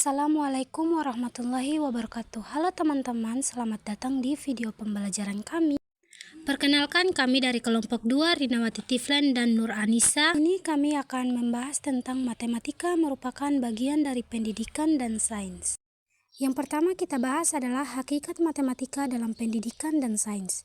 Assalamualaikum warahmatullahi wabarakatuh. Halo teman-teman, selamat datang di video pembelajaran kami. Perkenalkan, kami dari kelompok 2, Rinawati Tiflan dan Nur Anissa. Ini kami akan membahas tentang matematika merupakan bagian dari pendidikan dan sains. Yang pertama kita bahas adalah hakikat matematika dalam pendidikan dan sains.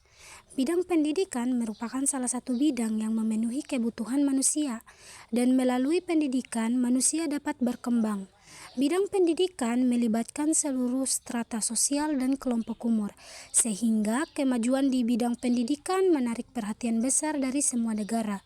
Bidang pendidikan merupakan salah satu bidang yang memenuhi kebutuhan manusia, dan melalui pendidikan manusia dapat berkembang. Bidang pendidikan melibatkan seluruh strata sosial dan kelompok umur, sehingga kemajuan di bidang pendidikan menarik perhatian besar dari semua negara.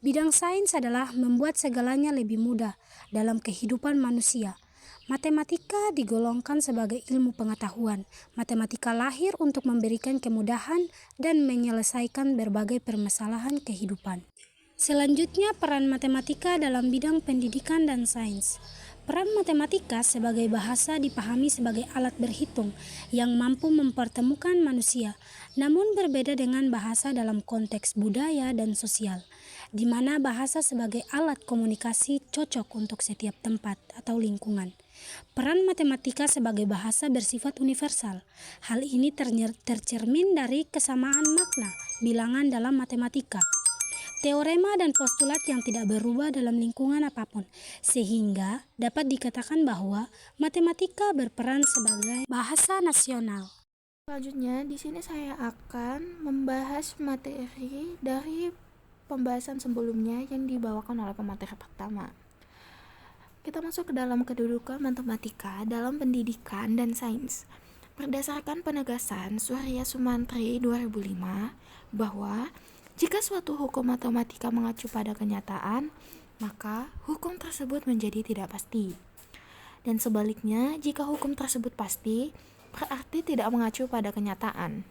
Bidang sains adalah membuat segalanya lebih mudah dalam kehidupan manusia. Matematika digolongkan sebagai ilmu pengetahuan. Matematika lahir untuk memberikan kemudahan dan menyelesaikan berbagai permasalahan kehidupan. Selanjutnya, peran matematika dalam bidang pendidikan dan sains. Peran matematika sebagai bahasa dipahami sebagai alat berhitung yang mampu mempertemukan manusia, namun berbeda dengan bahasa dalam konteks budaya dan sosial, di mana bahasa sebagai alat komunikasi cocok untuk setiap tempat atau lingkungan. Peran matematika sebagai bahasa bersifat universal. Hal ini tercermin dari kesamaan makna bilangan dalam matematika, teorema dan postulat yang tidak berubah dalam lingkungan apapun, sehingga dapat dikatakan bahwa matematika berperan sebagai bahasa nasional. Selanjutnya, di sini saya akan membahas materi dari pembahasan sebelumnya yang dibawakan oleh pemateri pertama. Kita masuk ke dalam kedudukan matematika dalam pendidikan dan sains. Berdasarkan penegasan Surya Sumantri 2005 bahwa jika suatu hukum matematika mengacu pada kenyataan, maka hukum tersebut menjadi tidak pasti. Dan sebaliknya, jika hukum tersebut pasti, berarti tidak mengacu pada kenyataan.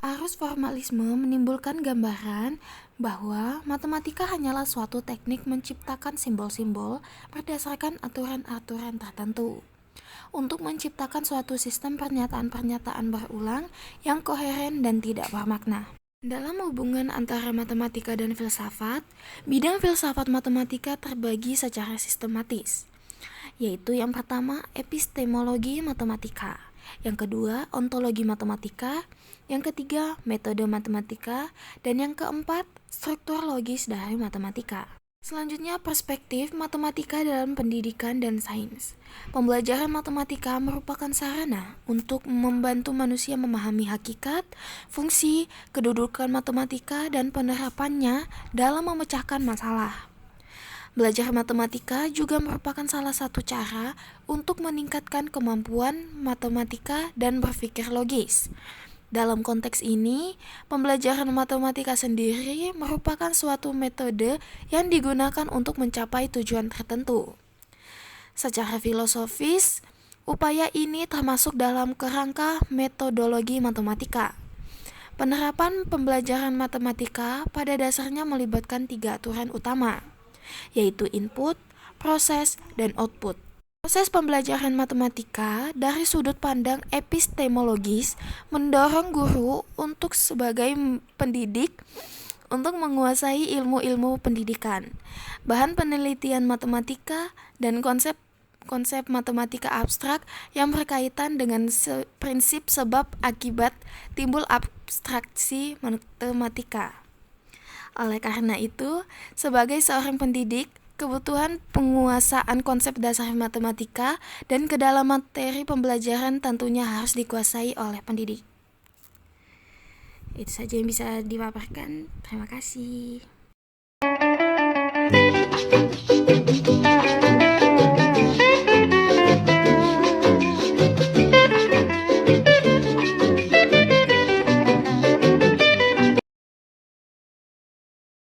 Arus formalisme menimbulkan gambaran bahwa matematika hanyalah suatu teknik menciptakan simbol-simbol berdasarkan aturan-aturan tertentu untuk menciptakan suatu sistem pernyataan-pernyataan berulang yang koheren dan tidak bermakna. Dalam hubungan antara matematika dan filsafat, bidang filsafat matematika terbagi secara sistematis, yaitu yang pertama epistemologi matematika, yang kedua ontologi matematika, yang ketiga metode matematika, dan yang keempat struktur logis dari matematika. Selanjutnya, perspektif matematika dalam pendidikan dan sains. Pembelajaran matematika merupakan sarana untuk membantu manusia memahami hakikat, fungsi, kedudukan matematika, dan penerapannya dalam memecahkan masalah. Belajar matematika juga merupakan salah satu cara untuk meningkatkan kemampuan matematika dan berpikir logis. Dalam konteks ini, pembelajaran matematika sendiri merupakan suatu metode yang digunakan untuk mencapai tujuan tertentu. Secara filosofis, upaya ini termasuk dalam kerangka metodologi matematika. Penerapan pembelajaran matematika pada dasarnya melibatkan 3 aturan utama, yaitu input, proses, dan output. Proses pembelajaran matematika dari sudut pandang epistemologis mendorong guru untuk sebagai pendidik untuk menguasai ilmu-ilmu pendidikan, bahan penelitian matematika, dan konsep matematika abstrak yang berkaitan dengan prinsip sebab akibat timbul abstraksi matematika. Oleh karena itu, sebagai seorang pendidik, kebutuhan penguasaan konsep dasar matematika dan ke dalam materi pembelajaran tentunya harus dikuasai oleh pendidik. Itu saja yang bisa dipaparkan. Terima kasih.